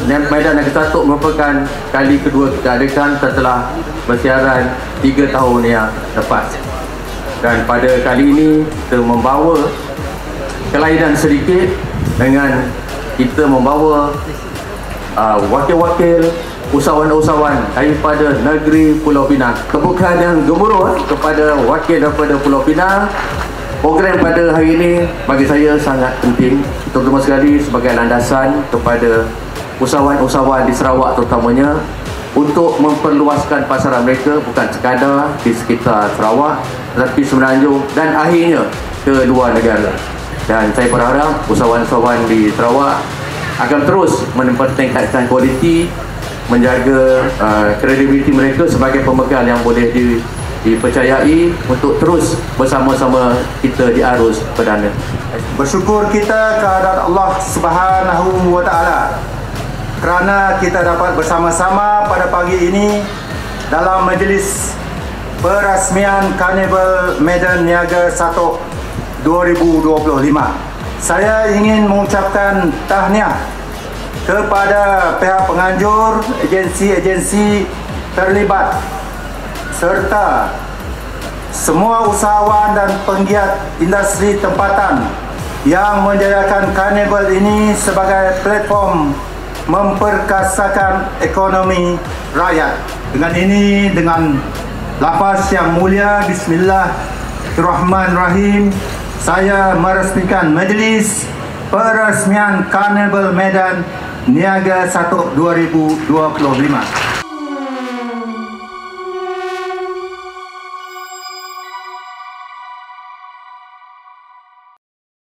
Medan Niaga 1 merupakan kali kedua kita adakan setelah bersiaran 3 tahun yang lepas. Dan pada kali ini kita membawa kelainan sedikit dengan kita membawa wakil-wakil usahawan-usahawan daripada negeri Pulau Pinang. Kebukaan yang gemuruh kepada wakil daripada Pulau Pinang. Program pada hari ini bagi saya sangat penting, terutama sekali sebagai landasan kepada usahawan-usahawan di Sarawak terutamanya untuk memperluaskan pasaran mereka bukan sekadar di sekitar Sarawak tetapi Semenanjung dan akhirnya ke luar negara. Dan saya berharap usahawan-usahawan di Sarawak akan terus meningkatkan kualiti, menjaga kredibiliti mereka sebagai pemegang yang boleh dipercayai untuk terus bersama-sama kita di arus perdana. Bersyukur kita kehadrat Allah Subhanahu wa Ta'ala kerana kita dapat bersama-sama pada pagi ini dalam majlis perasmian Karnival Medan Niaga 1 2025. Saya ingin mengucapkan tahniah kepada pihak penganjur, agensi-agensi terlibat serta semua usahawan dan penggiat industri tempatan yang menjadikan karnival ini sebagai platform memperkasakan ekonomi rakyat. Dengan ini, dengan lafaz yang mulia, Bismillahirrahmanirrahim, saya meresmikan majlis perasmian Karnival Medan Niaga 1 2025.